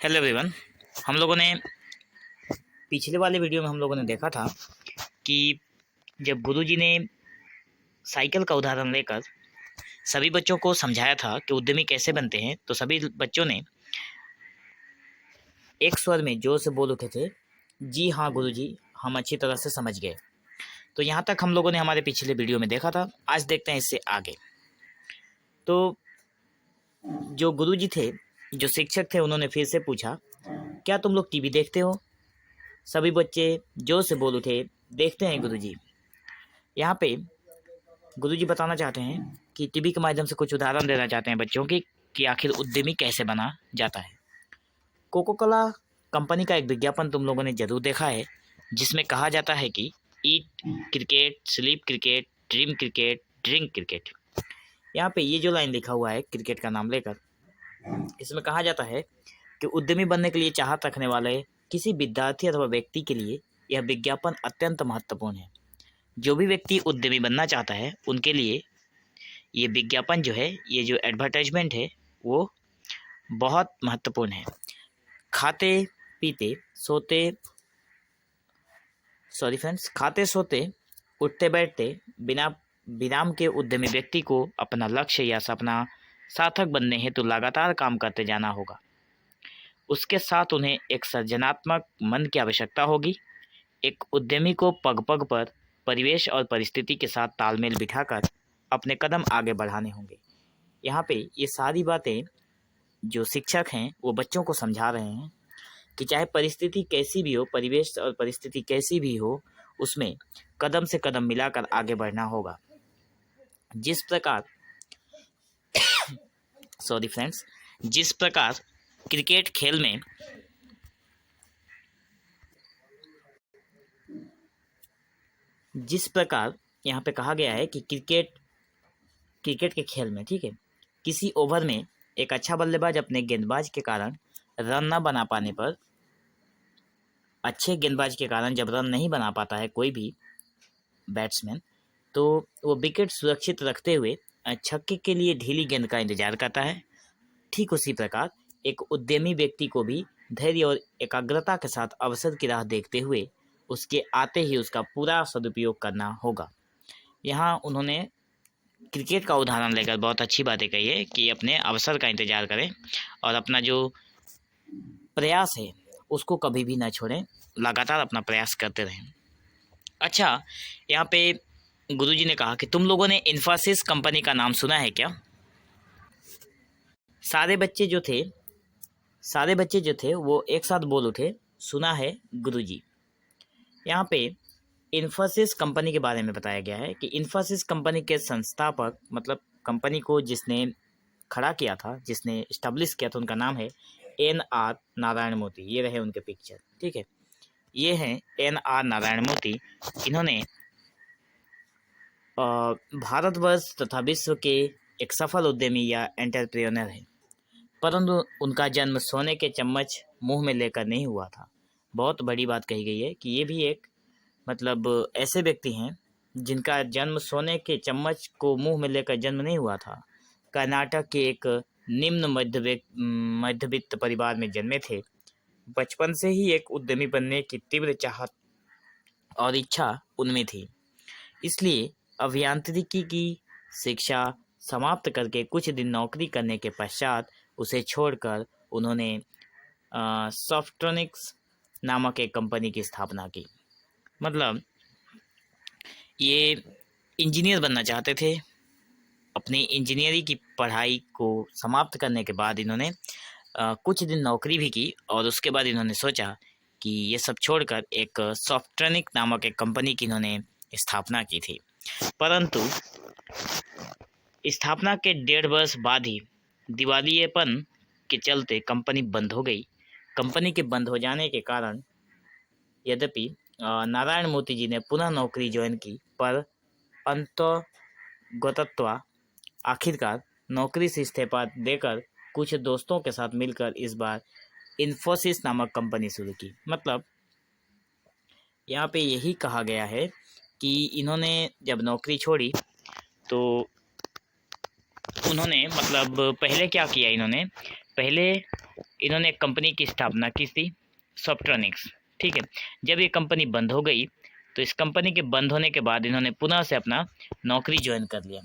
Hello everyone. हम लोगों ने पिछले वाले वीडियो में हम लोगों ने देखा था कि जब गुरुजी ने साइकिल का उदाहरण लेकर सभी बच्चों को समझाया था कि उद्यमी कैसे बनते हैं, तो सभी बच्चों ने एक स्वर में जोर से बोल उठे थे, जी हाँ गुरुजी, हम अच्छी तरह से समझ गए। तो यहाँ तक हम लोगों ने हमारे पिछले वीडियो में देखा था। आज देखते हैं इससे आगे। तो जो गुरुजी थे, जो शिक्षक थे, उन्होंने फिर से पूछा, क्या तुम लोग टीवी देखते हो? सभी बच्चे जोर से बोल उठे, देखते हैं गुरुजी। यहाँ पे गुरुजी बताना चाहते हैं कि टीवी के माध्यम से कुछ उदाहरण देना चाहते हैं बच्चों की कि आखिर उद्यमी कैसे बना जाता है। कोको कोला कंपनी का एक विज्ञापन तुम लोगों ने जरूर देखा है, जिसमें कहा जाता है कि eat cricket, sleep cricket, dream cricket, drink cricket. यहाँ पे ये जो लाइन लिखा हुआ है क्रिकेट का नाम लेकर, इसमें कहा जाता है कि उद्यमी बनने के लिए चाहत रखने वाले किसी विद्यार्थी अथवा व्यक्ति के लिए यह विज्ञापन अत्यंत महत्वपूर्ण है। जो भी व्यक्ति उद्यमी बनना चाहता है उनके लिए ये विज्ञापन जो है, ये जो एडवर्टाइजमेंट है, वो बहुत महत्वपूर्ण है। खाते पीते सोते खाते सोते उठते बैठते बिना विराम के उद्यमी व्यक्ति को अपना लक्ष्य या सपना सार्थक बनने हेतु लगातार काम करते जाना होगा। उसके साथ उन्हें एक सृजनात्मक मन की आवश्यकता होगी। एक उद्यमी को पग पग पर परिवेश और परिस्थिति के साथ तालमेल बिठाकर अपने कदम आगे बढ़ाने होंगे। यहाँ पे ये सारी बातें जो शिक्षक हैं वो बच्चों को समझा रहे हैं कि चाहे परिस्थिति कैसी भी हो, परिवेश और परिस्थिति कैसी भी हो, उसमें कदम से कदम मिलाकर आगे बढ़ना होगा। जिस प्रकार क्रिकेट खेल में यहाँ पे कहा गया है कि क्रिकेट के खेल में, ठीक है, किसी ओवर में एक अच्छा बल्लेबाज अपने गेंदबाज के कारण रन न बना पाने पर, अच्छे गेंदबाज के कारण जब रन नहीं बना पाता है कोई भी बैट्समैन, तो वो विकेट सुरक्षित रखते हुए छक्के के लिए ढीली गेंद का इंतजार करता है। ठीक उसी प्रकार एक उद्यमी व्यक्ति को भी धैर्य और एकाग्रता के साथ अवसर की राह देखते हुए उसके आते ही उसका पूरा सदुपयोग करना होगा। यहाँ उन्होंने क्रिकेट का उदाहरण लेकर बहुत अच्छी बातें कही है कि अपने अवसर का इंतजार करें और अपना जो प्रयास है उसको कभी भी ना छोड़ें, लगातार अपना प्रयास करते रहें। अच्छा, यहाँ पे गुरुजी ने कहा कि तुम लोगों ने इन्फोसिस कंपनी का नाम सुना है क्या? सारे बच्चे जो थे वो एक साथ बोल उठे, सुना है गुरुजी। यहाँ पे इन्फोसिस कंपनी के बारे में बताया गया है कि इन्फोसिस कंपनी के संस्थापक, मतलब कंपनी को जिसने खड़ा किया था, जिसने इस्टेब्लिश किया था, उनका नाम है NR नारायण मूर्ति। ये रहे उनके पिक्चर, ठीक है, ये हैं NR नारायण मूर्ति। इन्होंने भारतवर्ष तथा विश्व के एक सफल उद्यमी या एंटरप्रेन्योर हैं, परंतु उनका जन्म सोने के चम्मच मुंह में लेकर नहीं हुआ था। बहुत बड़ी बात कही गई है कि ये भी एक ऐसे व्यक्ति हैं जिनका जन्म सोने के चम्मच को मुंह में लेकर जन्म नहीं हुआ था। कर्नाटक के एक निम्न मध्यवित्त परिवार में जन्मे थे। बचपन से ही एक उद्यमी बनने की तीव्र चाहत और इच्छा उनमें थी, इसलिए अभियांत्रिकी की शिक्षा समाप्त करके कुछ दिन नौकरी करने के पश्चात उसे छोड़कर उन्होंने सॉफ्ट्रॉनिक्स नामक एक कंपनी की स्थापना की। मतलब ये इंजीनियर बनना चाहते थे। अपनी इंजीनियरिंग की पढ़ाई को समाप्त करने के बाद इन्होंने कुछ दिन नौकरी भी की और उसके बाद इन्होंने सोचा कि ये सब छोड़कर एक सॉफ्ट्रॉनिक नामक एक कंपनी की इन्होंने स्थापना की थी। परंतु स्थापना के 1.5 वर्ष बाद ही दिवालियेपन के चलते कंपनी बंद हो गई। कंपनी के बंद हो जाने के कारण यद्यपि नारायण मूर्ति जी ने पुनः नौकरी ज्वाइन की, पर अंततः आखिरकार नौकरी से इस्तीफा देकर कुछ दोस्तों के साथ मिलकर इस बार इन्फोसिस नामक कंपनी शुरू की। मतलब यहाँ पे यही कहा गया है कि इन्होंने जब नौकरी छोड़ी तो उन्होंने पहले क्या किया, इन्होंने पहले इन्होंने एक कंपनी की स्थापना की थी, सॉफ्ट्रॉनिक्स। ठीक है, जब ये कंपनी बंद हो गई तो इस कंपनी के बंद होने के बाद इन्होंने पुनः से अपना नौकरी ज्वाइन कर लिया।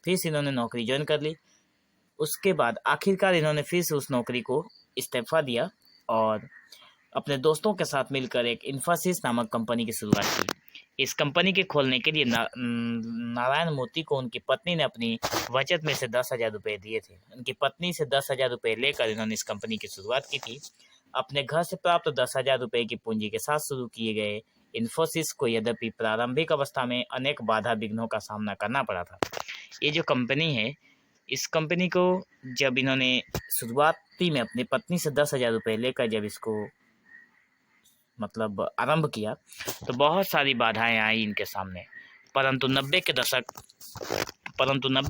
फिर से इन्होंने नौकरी ज्वाइन कर ली। उसके बाद आखिरकार इन्होंने फिर से उस नौकरी को इस्तीफा दिया और अपने दोस्तों के साथ मिलकर एक इन्फोसिस नामक कंपनी की शुरुआत की। इस कंपनी के खोलने के लिए नारायण मूर्ति को उनकी पत्नी ने अपनी बचत में से 10,000 रुपये दिए थे। उनकी पत्नी से 10,000 रुपये लेकर इन्होंने इस कंपनी की शुरुआत की थी। अपने घर से प्राप्त 10,000 रुपये की पूंजी के साथ शुरू किए गए इन्फोसिस को यद्यपि प्रारंभिक अवस्था में अनेक बाधा विघ्नों का सामना करना पड़ा था। ये जो कंपनी है, इस कंपनी को जब इन्होंने शुरुआती में अपनी पत्नी से 10,000 रुपये लेकर जब इसको मतलब आरंभ किया तो बहुत सारी बाधाएं आई इनके सामने। परंतु 90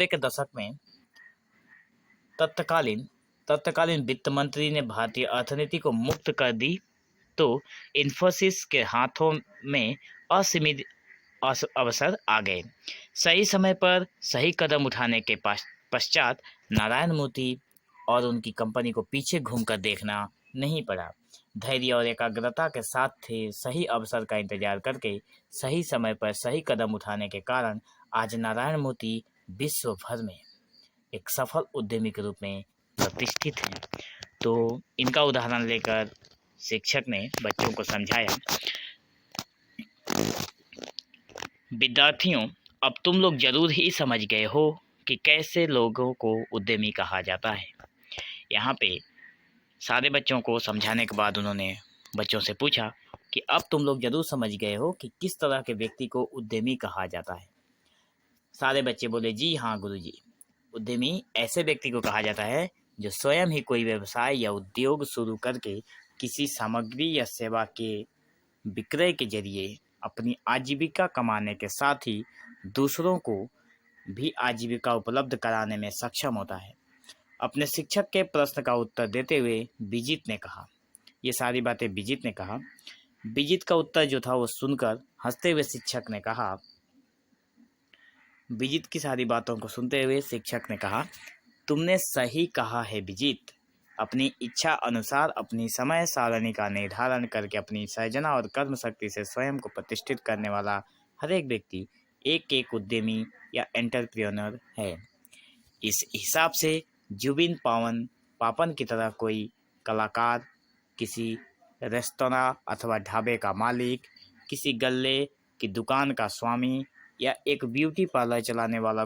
के दशक में तत्कालीन वित्त मंत्री ने भारतीय अर्थनीति को मुक्त कर दी तो इन्फोसिस के हाथों में असीमित अवसर आ गए। सही समय पर सही कदम उठाने के पश्चात नारायण मूर्ति और उनकी कंपनी को पीछे घूमकर देखना नहीं पड़ा। धैर्य और एकाग्रता के साथ थे सही अवसर का इंतजार करके सही समय पर सही कदम उठाने के कारण आज नारायण मूर्ति विश्व भर में एक सफल उद्यमी के रूप में प्रतिष्ठित हैं। तो इनका उदाहरण लेकर शिक्षक ने बच्चों को समझाया, विद्यार्थियों, अब तुम लोग जरूर ही समझ गए हो कि कैसे लोगों को उद्यमी कहा जाता है। यहाँ पे सारे बच्चों को समझाने के बाद उन्होंने बच्चों से पूछा कि अब तुम लोग जरूर समझ गए हो कि किस तरह के व्यक्ति को उद्यमी कहा जाता है। सारे बच्चे बोले, जी हाँ गुरुजी, उद्यमी ऐसे व्यक्ति को कहा जाता है जो स्वयं ही कोई व्यवसाय या उद्योग शुरू करके किसी सामग्री या सेवा के विक्रय के जरिए अपनी आजीविका कमाने के साथ ही दूसरों को भी आजीविका उपलब्ध कराने में सक्षम होता है। अपने शिक्षक के प्रश्न का उत्तर देते हुए विजित ने कहा, ये सारी बातें विजित ने कहा। विजित का उत्तर जो था वो सुनकर हंसते हुए शिक्षक ने कहा, विजित की सारी बातों को सुनते हुए शिक्षक ने कहा, तुमने सही कहा है विजित। अपनी इच्छा अनुसार अपनी समय सारणी का निर्धारण करके अपनी सर्जना और कर्म शक्ति से स्वयं को प्रतिष्ठित करने वाला हर एक व्यक्ति एक उद्यमी या एंटरप्रेन्योर है। इस हिसाब से जुबिन पापन की तरह कोई कलाकार, किसी रेस्तोरां अथवा ढाबे का मालिक, किसी गल्ले की दुकान का स्वामी या एक ब्यूटी पार्लर चलाने वाला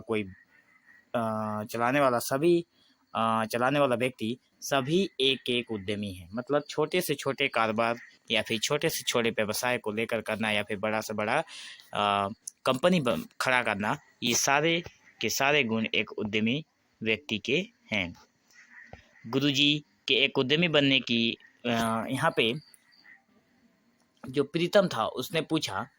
व्यक्ति सभी एक उद्यमी है। मतलब छोटे से छोटे कारोबार या फिर छोटे से छोटे व्यवसाय को लेकर करना या फिर बड़ा से बड़ा कंपनी खड़ा करना, ये सारे के सारे गुण एक उद्यमी व्यक्ति के हैं। गुरुजी के एक उद्यमी बनने की यहाँ पे जो प्रीतम था उसने पूछा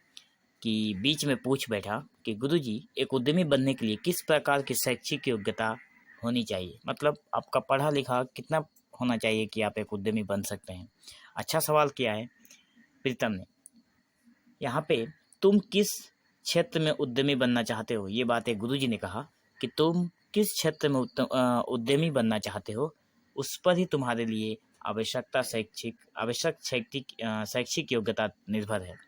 कि बीच में पूछ बैठा कि गुरुजी, एक उद्यमी बनने के लिए किस प्रकार की शैक्षिक योग्यता होनी चाहिए? मतलब आपका पढ़ा लिखा कितना होना चाहिए कि आप एक उद्यमी बन सकते हैं? अच्छा सवाल किया है प्रीतम ने। यहाँ पे तुम किस क्षेत्र में उद्यमी बनना चाहते हो, ये बातें गुरुजी ने कहा कि तुम किस क्षेत्र में उद्यमी बनना चाहते हो, उस पर ही तुम्हारे लिए आवश्यक शैक्षिक योग्यता निर्भर है।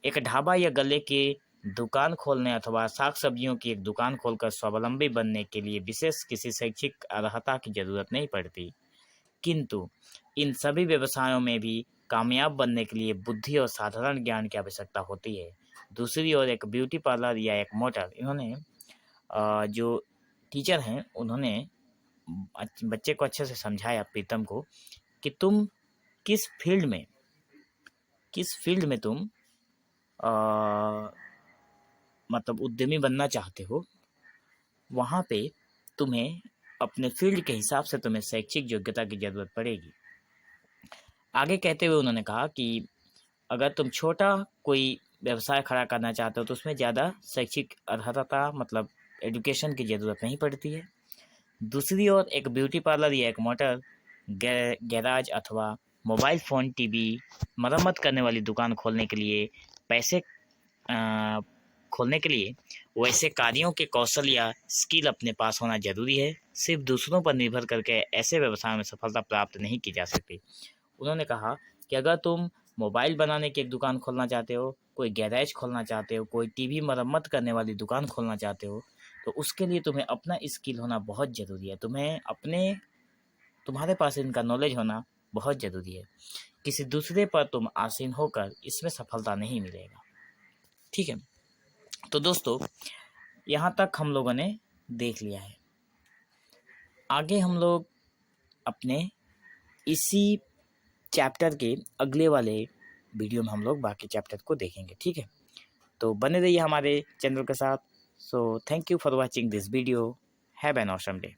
एक ढाबा या गले के दुकान खोलने अथवा साग सब्जियों की एक दुकान खोलकर स्वावलंबी बनने के लिए विशेष किसी शैक्षिक अर्हता की जरूरत नहीं पड़ती, किंतु इन सभी व्यवसायों में भी कामयाब बनने के लिए बुद्धि और साधारण ज्ञान की आवश्यकता होती है। दूसरी ओर एक ब्यूटी पार्लर या एक मोटर, इन्होंने जो टीचर हैं उन्होंने बच्चे को अच्छे से समझाया प्रीतम को कि तुम किस फील्ड में तुम मतलब उद्यमी बनना चाहते हो, वहाँ पे तुम्हें अपने फील्ड के हिसाब से तुम्हें शैक्षिक योग्यता की जरूरत पड़ेगी। आगे कहते हुए उन्होंने कहा कि अगर तुम छोटा कोई व्यवसाय खड़ा करना चाहते हो तो उसमें ज़्यादा शैक्षिक अर्हता मतलब एजुकेशन की ज़रूरत नहीं पड़ती है। दूसरी ओर एक ब्यूटी पार्लर या एक मोटर गैराज अथवा मोबाइल फ़ोन, टीवी मरम्मत करने वाली दुकान खोलने के लिए वैसे कार्यों के कौशल या स्किल अपने पास होना जरूरी है। सिर्फ दूसरों पर निर्भर करके ऐसे व्यवसाय में सफलता प्राप्त नहीं की जा सकती। उन्होंने कहा कि अगर तुम मोबाइल बनाने की एक दुकान खोलना चाहते हो, कोई गैरेज खोलना चाहते हो, कोई टीवी मरम्मत करने वाली दुकान खोलना चाहते हो, तो उसके लिए तुम्हें अपना स्किल होना बहुत ज़रूरी है। तुम्हारे पास इनका नॉलेज होना बहुत ज़रूरी है। किसी दूसरे पर तुम आसीन होकर इसमें सफलता नहीं मिलेगा। ठीक है, तो दोस्तों यहाँ तक हम लोगों ने देख लिया है। आगे हम लोग अपने इसी चैप्टर के अगले वाले वीडियो में हम लोग बाकी चैप्टर को देखेंगे। ठीक है, तो बने रहिए हमारे चैनल के साथ। So thank you for watching this video. Have an awesome day.